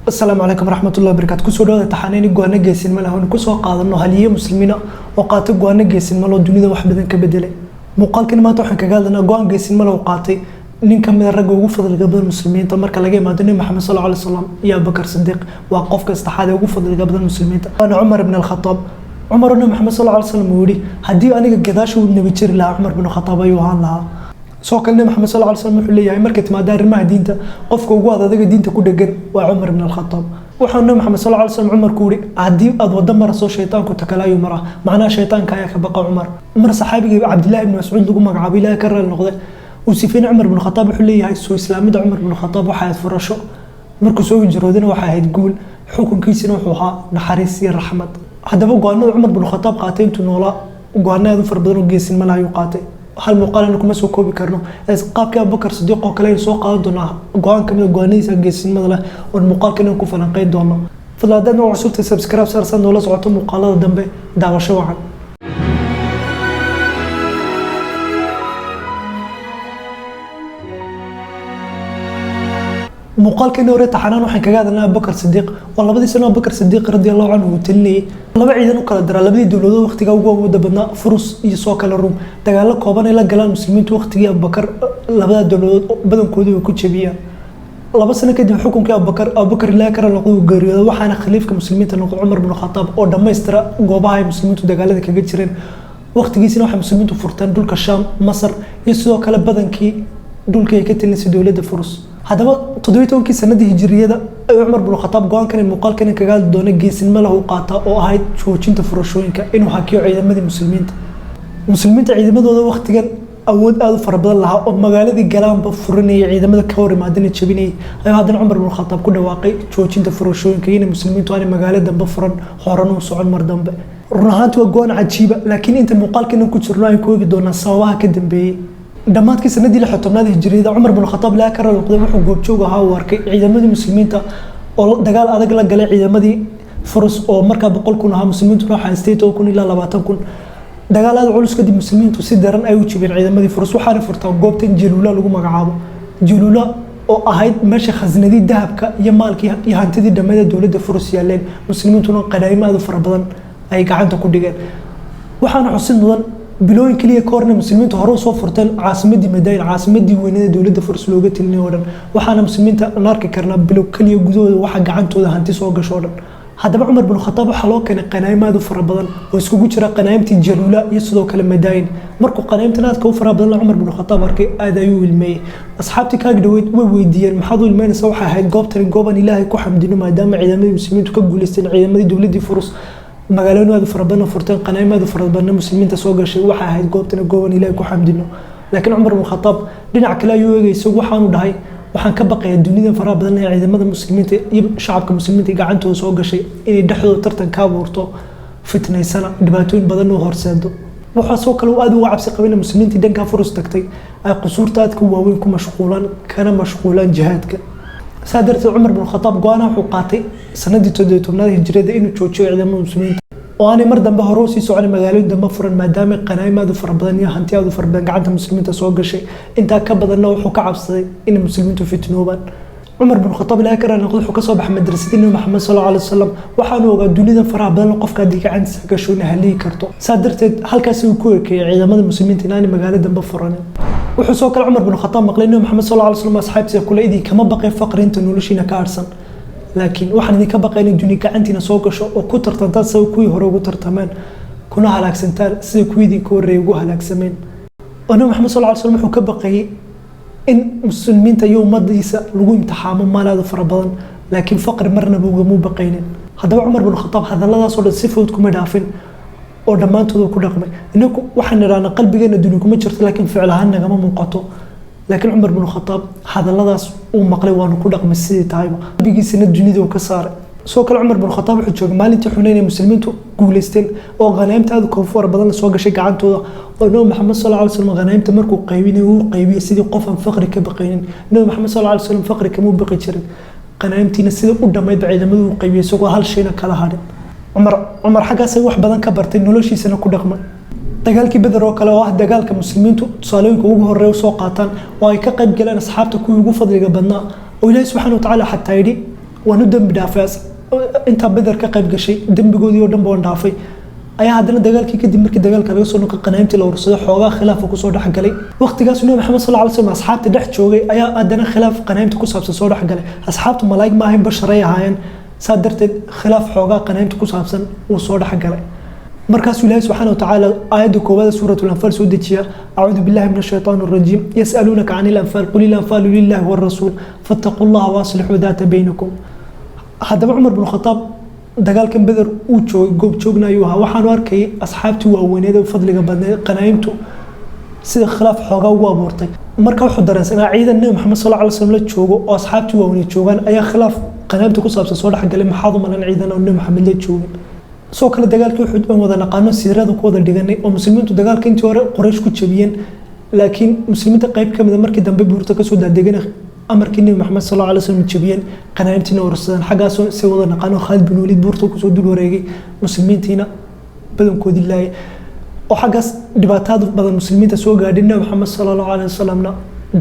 السلام عليكم ورحمة الله وبركاته. كسر هذا تحنين جوانا جالسين ملا هون كسر قاعدنا هاليه مسلمين وقاتل جوانا جالسين ملا الدنيا ده واحد بدن كبدله مقال كنا ما توحن كقالنا جوان جالسين ملا وقاتل نكمل الرجل وفضل قبل المسلمين تمر كلاجي ما دنيا محمد صلى الله عليه وسلم يا بكر صديق وقف كاستحاده وفضل قبل المسلمين أنا عمر بن الخطاب عمر بن محمد صلى الله عليه وسلم يقولي هدي أنا قداش ونبي تشير لها عمر بن الخطاب أيوهان لها soo kalne maxamed sallallahu alayhi wasallam wuxuu leeyahay markay timaado arrimaha diinta qofka ugu adaga diinta ku dhagan waa Umar ibn al-Khattab waxaana maxamed sallallahu alayhi wasallam Umar ku yiri hadii aad wada mar soo shaytaanku takalaayo mara macna shaytaanka ayaa ka baqa Umar mar saxaabiga Abdullah ibn Mas'ud lagu magacaabo ilaa ka raal noqday oo sifin Umar ibn al-Khattab wuxuu leeyahay soo islaamida Umar ibn al-Khattab waxa ay furasho markuu soo jiroodina waxa ahayd guul xukunkiisina wuxuu ahaa naxariis iyo raxmad hadaba go'aanada Umar ibn al-Khattab qaatay intuu noolaa go'aanada farbadan oo geesin malaayo qaatay hal muuqaal aan kuma soo koobi karno qaabka Abu Bakar Sidiq oo kale soo qaado doona go'aan kamid go'aanadiisa geesinimada leh oo muuqaalkan ku falanqeyn doono fadlan oo cusubta subscribe saarsan oo la socoto muuqaalada dambe daawasho wacan muuqaalkan hore taxanaan waxaan kaga hadalnaa Abu Bakar Sidiq oo labadii sano Abu Bakar Sidiq radiyallahu anhu tilnay laba ciidan u kala dara labadii dawladood waqtiga ugu wada badnaa Furus iyo soo kala Rum dagaal kooban ay la galaan muslimiintu waqtigii Abu Bakar labada dawladood badankoodu way ku jabiyaan laba sano kadib xukunkii Abu Bakar ilaa ka noqday geeriyooday waxaana khaliifka muslimiinta noqday Umar ibn Khattab oo dhameystira goobaha ay muslimiintu dagaalada kaga jireen waqtigiisina waxa muslimiintu furtaan dhulka Sham Masar iyo sidoo kale badankii dhulka ay ka tilinaysa dawladda Furus hadaba 17 sanadii hijriyada ay Umar ibn Khattab go'aankan muuqaalkan kaga doonay geesinimo lahu qaata oo ahayd joojinta furashooyinka inuu hakiyo ciidamadii muslimiinta ciidamadooda waqtigan awood aad u farabadan lahaa oo magaaladii galaanba furinay ciidamada ka hor imaadina jabinay ay hadan Umar ibn Khattab ku dhawaaqay joojinta furashooyinka in muslimiintu ay magaalada dambe furan horan u socon mar dambe runaantu waa go'aan cajiib laakiin inta muuqaalkan ku jirno ay koobi doonaan sababaha ka dambeeyay dhammaadkii sanadii 16aad hijriyada Umar ibn Khattab la ka noqday wuxuu goobjoog ahaa u arkay ciidamadii muslimiinta oo dagaal adag la galay ciidamadii Furus oo markaa 100,000 ahaa muslimiintu waxa haystay 10,000 ilaa 20,000 dagaalada culus kadib muslimiintu si daran ay u jibeen ciidamadii Furus waxaana furtaan goobta Jalula lagu magacaabo Jalula oo ahayd meesha khaznadii dahabka iyo maalkii iyo hantidii dhammayd dawladda Furus yaaleen muslimiintuna qadaaymaad fara badan ay gacanta ku dhigeen waxaana xusin mudan bilooyin kaliya koorna muslimiintu hore soo furteen caasimadii Madain caasimadii weynada dawladda Furus looga tilnay oo dhan waxaana muslimiinta narki karna bilo kaliya gudahooda waxa gacantooda hanti soo gasho oo dhan hadaba Umar ibn Khattab waxa loo keenay qanaaymaad fara badan oo iskugu jira qanaayimtii Jalula iyo sidoo kale Madain markuu qanaayimtanaadka u fara badan Umar ibn Khattab arkay aad ayuu ilmeeyay asxaabtii ka gudaway way weydiiyeen maxaad u ilmeynaysaa waxa ahayd goobtan gooban Ilaahay ku xamdino maadaama ciidamadii muslimiintu ka guuleysteen ciidamadii dawladda Furus magaalooyinka farabadan furteen qanaayimada farabadan muslimiinta soo gashay waxa ahayd goobtan gooban Ilaahay ku xamdino laakiin Umar ibn Khattab dhinac kale ayuu eegayay waxaanu dhahay waxaan ka baqay dunida farabadan ee ciidamada muslimiinta iyo shacabka muslimiinta gacantooda soo gashay inay dhaxdooda tartan ka abuurto fitnaysana dhibaatooyin badan oo horseedo waxa soo kale aad uga cabsi qabeen muslimiinta dhanka Furus tagtay ay qusuurtaadka waaweyn ku mashquulaan jihaadka سادرت عمر بن الخطاب قانا حقاتي سندي توديتو نادي هجريده انو جوجو ciidamada muslimiinta oo aan mar dambe hore sii socon magaalooyin dambe furan maadaama qanaayimada farabadan iyo hantiyaadu farabadan gacanta muslimiinta soo gashay inta ka badanna wuxuu ka cabsaday in muslimiintu fitnoobaan Umar bin Khattab la karan wuxuu ka soo baxay madrasadii Maxamed sallallahu alayhi wasallam waxaanu ogaa dunida farabadan qofka gacantiisa gasho in halii karto saadarteed halkaas uu ku ekeeyay ciidamada muslimiinta inaan magaalada dambe furan wuxuu soo kale Umar bin Khattab maqlay Maxamed sallallahu alayhi wasallam asxaabtiisa kula idin kama baqay faqrinta noloshiina ka arsan laakiin waxaan idin ka baqay in dunida gacantiina soo gasho oo ku tartantaan soo kuwii hore ugu tartamaan kuna halaagsantaan sida kuwii idin ka horeeyay ugu halaagsameen Maxamed sallallahu alayhi wasallam wuxuu ka baqay in muslimiinta iyo ummadiisa lagu imtixaamo maalada farabadan laakiin faqri marnaba uga baqaynin hadaba Umar bin Khattab hadalladaas oo si fudud kuma dhaafin oo dhamaantood ku dhaqmay inagu waxaan niraana qalbigeena dunida kuma jirto laakiin ficil ahaan nagama muuqato laakiin Umar bin Khattab hadalladaas uu maqlay waanu ku dhaqmay sidii taayba qalbigiisana dunida uu ka saaray soo kale Umar bin Khattab wuxuu joogay maalintii Xunayn ee muslimiintu guuleysteen oo qanaayimtaadu ka far badan soo gashay gacantooda oo Maxamed sallallahu alayhi wasallam qanaayimta markuu qaybiyay sidii qof aan faqri ka baqaynin Maxamed sallallahu alayhi wasallam faqri kama baqi jirin qanaayimtiina sida u dhameyd ciidamadu uu qaybiyay soo hal shayna kala hadhin Umar xagaas wax badan ka bartay noloshiisana ku dhaqmay dagaalkii Badr oo kale oo ah dagaalka muslimiintu Soomaaliyeed ugu horeeyo soo qaataan oo ay ka qayb galeen asxaabta kuwii ugu fadliga badnaa oo Ilaahay subhanahu wa ta'ala xataa yiri waanu dambi dhaafay inta badar ka qayb gashay dambigoodii oo dhan baan dhaafay ayaa haddana dagaalkii kadib markii dagaalka laga soo noqday qanaymtii la ursaday xoogaa khilaaf ku soo dhaxgalay waqtigaas Nabi Maxamed sallallahu alayhi wasallam asxaabta dhex joogay ayaa haddana khilaaf qanaymta ku saabsan soo dhaxgalay asxaabtu malaa'ig ma ahayn bashar ay ahaayeen sadarteed khilaaf xoogaa qanaymta ku saabsan uu soo dhaxgalay markaas Ilaahay subhanahu wa ta'ala aayadda koobada suuratul anfal soo dejiya a'uudu billahi minash shaitaanir rajiim yas'alunaka 'anil anfal qul al anfalu lillahi war rasuul fattaqullaha wa aslihu dhata bainakum haddaba Umar ibn Khattab dagaalkan badar uu joogay goob joognaayuu ahaa waxaan arkay asxaabtii waaweyneed ee fadliga badneed qanaymtu sida khilaaf xoogaa ugu abuurtay marka wuxuu dareensanaa ciidan Nabi Maxamed sallallahu alayhi wasallam la joogo oo asxaabtii waaweyneed joogaan ayaa khilaaf qanaymta ku saabsan soo dhaxgalay maxaad u malan ciidan oo Nabi Maxamed la joogin soo kale dagaalkii wuxuu wada naqaano siirada ku wada dhiganay oo muslimiintu dagaalka intii hore Quraysh ku jabiyeen laakiin muslimiinta qayb kamid markii dambe buurta ka soo daadegana amarkii Nabi Maxamed sallallahu alayhi wasallam jabiyeen qanaymtina ursadaan xagaas si wada naqaano Khalid bin Walid buurta ku soo dul wareegay muslimiintina badankoodii laay oo xagaas dhibaatada badan muslimiinta soo gaadhay Nabi Maxamed sallallahu alayhi wasallamna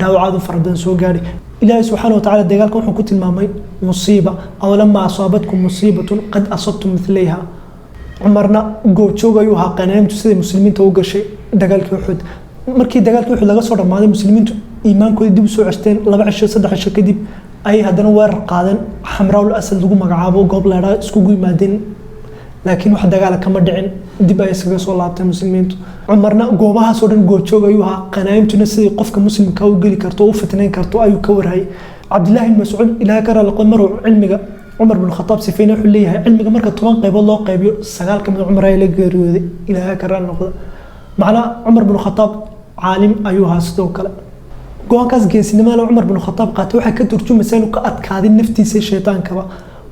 dhaawacaadu farabadan soo gaadhay Ilaahay subhanahu wa ta'ala dagaalka wuxuu ku tilmaamay musiiba aw lamma asaabatkum musiibatun qad asabtum mithlaiha Umarna goob joogayuu ahaa qanaymtu sida muslimiinta u gashay dagaalkii Uhud markii dagaalkii Uhud laga soo dhamaaday muslimiintu iimaankooda dib u soo ceshteen 2 cisho 3 cisho kadib ay haddana weerar qaadeen Xamraa'ul Asad lagu magacaabo goob leedahay isku yimaadeen laakiin wax dagaal kama dhicin dib ay isaga soo laabteen muslimiintu Umarna goobahaas oo dhan goob joogayuu ahaa qanaymtuna sidii qofka muslimka u gali karto oo u fitnayn karto ayuu ka warhay Abdullah ibn Mas'ud ilaahay ka raali qomar cilmiga Umar ibn Khattab sifayna wuxuu leeyahay cilmiga marka 10 qaybood loo qaybiyo 9 kamid Umar ay la geeriyooday ilaahay ka raali noqdo macna Umar ibn Khattab caalim ayuu ahaa sidoo kale go'aankaas geesinimada Umar ibn Khattab qaatay waxa ka turjumaysaa inuu ka adkaaday naftiisa shaytaankaba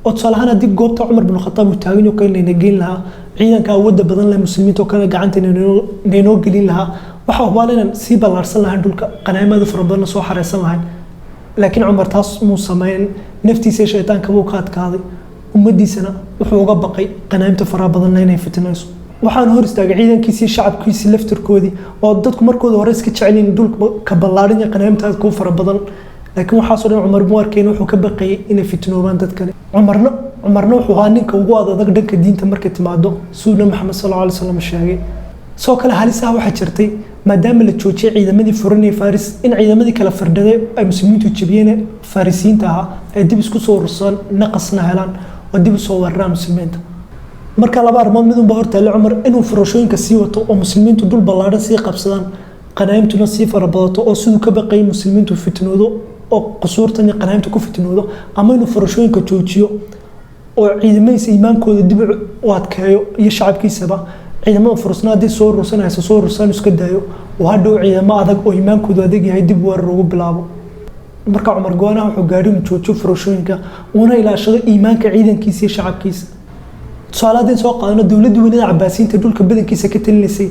oo salahan hadii goobta Umar ibn Khattab uu taagan yahay inay geyn lahaa ciidanka awoodda badan leh muslimiinta oo kale gacanteena inoo gelin lahaa waxa hubaalayna si balaarsan lahaa dhulka qanaymada farabadan soo xareysan lahayn laakiin Umar taas muu sameeyay naftiisa shaytaanka uu ka adkaaday ummadiisana wuxuu uga baqay qanaymta farabadan inay fitnayso waxaan hor istaagay ciidankiisii shacabkiisii laftirkoodii oo dadku markooda hore iska jecelin dhulka ka ballaarin iyo qanaymtaas ku farabadan laakiin waxa soo dhan Umar buu arkay wuxuu ka baqay inay fitnoobaan dadka Umarna wuxuu ahaa ninka ugu adag dhanka diinta markay timaado suuna Maxamed sallallahu alayhi wasallam sheegay soo kale halisaha waxa jirtay maadaama la joojiyay ciidamadii furanay Faris in ciidamadii kala fardhaday ay muslimiintu jabiyeen Farisiinta ah ay dib isku soo urursan naqasna helaan oo dib soo waraan muslimiinta marka laba armood mid uu hortaale Umar inuu furashooyinka sii wato oo muslimiintu dul ballaaran sii qabsadaan qanaymtuna sii farabadato oo sidoo ka baqay muslimiintu fitnoodo oo qusuurtan qanaymta ku fitnoodo ama inuu furashooyinka joojiyo oo ciidamadiisa iimaankooda dib u adkeeyo iyo shacabkiisaba ciidamada furusnaadii soo urursan iska daayo oo hadhow ciidamo adag oo iimaankooda adag yahay dib weerar ugu bilaabo marka Umar go'aanaha wuxuu gaadhay inuu joojiyo furashooyinka una ilaashado iimaanka ciidankiisa iyo shacabkiisa salaadeen soo qaadana dawladda weynada Cabbaasiinta dhulka badankiisa ka talineysay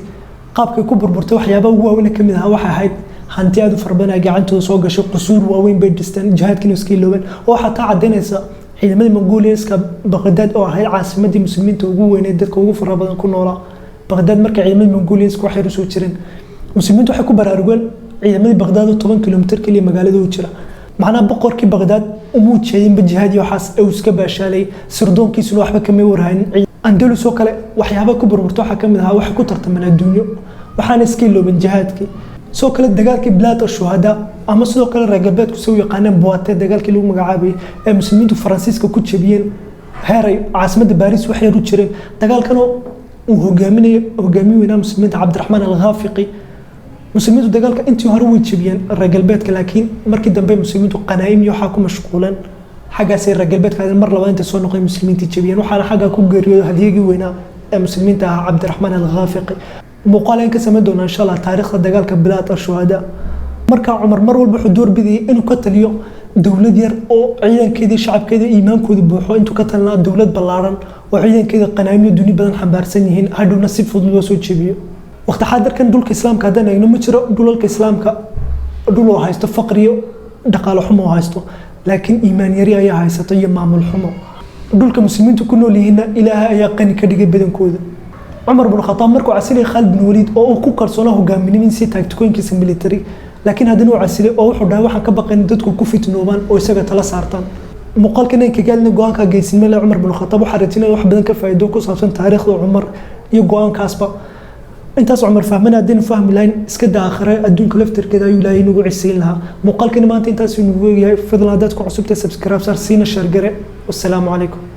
qaabkay ku burburtay waxyaabaha ugu waaweyn kamid ah waxa ahayd hanti aad u farbadan ay gacantooda soo gashay qusuur waaweyn bay dhisteen jihaadkina iska ilooban oo xataa cadeynaysa ciidamada Mongooliyaska Baghdad oo ahayd caasimadii muslimiinta ugu weyneed dadka ugu farabadan ku noolaa Baghdad markay ciidamada Mongooliyaska waxay rusoo jireen muslimiintu waxay ku baraarugeen ciidamadii Baghdad oo 10 kilomitir kaliya magaalada u jira macna boqorkii Baghdad umuu jeedin jihaad iyo waxaas uu iska baashaalay sirdoonkiisuna waxba kama warhayn Andalus oo kale waxyaabo ku burburto waxa kamid ah wax ku tartaman adduunyo waxaan iska ilooban jihaadkii soo kale dagaalkii Bilaad Shuhada ama sidoo kale reer galbeedku soo yaqaaneen Boite dagaalkii lagu magacaabay ee muslimiintu Faransiiska ku jabiyeen heeray caasimadda Paris waxay u jireen dagaalkan uu hogaamiyay muslimiinta Cabdiraxmaan al-Ghafiqi muslimiintu dagaalka intii hore way jabiyeen reer galbeedka laakiin markii dambe muslimiintu qanaa'im iyo waxa ku mashquulan xagaas reer galbeedka mar labaad inta soo noqday muslimiinta jabiyeen waxaana xaga ku geeriyooday hadiyagii weynaa ee muslimiinta ah Cabdiraxmaan al-Ghafiqi muuqaaleen ka sameyn doona insha Allah taariikhda dagaalka Bilaad Shuhada marka Umar mar walba wuxuu door bidiyay inuu ka taliyo dawlad yar oo ciidankeedii shacabkeedii iimaankooda buuxo intuu ka talnaa dawlad ballaaran oo ciidankeeda qanaamiyo duni badan xambaarsan yihiin hadhowna si fudud loo soo jebiyo waqti xaadirkan dhulka islaamka haddana aynu ma jiro dhulalka islaamka dhul oo haysto faqriyo dhaqaale xumo haysto laakiin iimaan yari ayaa haysato iyo maamul xumo dhulka muslimiintu ku nool yihiin Ilaahay ayaa qani ka dhigay badankooda Umar ibn Khattab markuu casilay Khalid bin Walid oo uu ku kalsoonaa hogaaminimadiisa tacticoyinkiisa military laakiin haddana uu casilay oo wuxuu dhahay waxaan ka baqayn dadku ku fitnoobaan oo isaga tala saartaan muuqaalkan in kaga hadlay go'aanka geesinimo leh Cumar bin Khattab waxa rajaynaya wax badan ka faa'iido ku saabsan taariikhda Cumar iyo go'aankaasba intaas Cumar fahmana hadin fahmi lahayn iska daakhire adduunka laftirkeeda ayuu ilaahay nagu cisiin lahaa muuqaalkan maanta intaas inuu yahay fadlan hadaad ku cusubtay subscribe sar siina share gare wassalaamu calaykum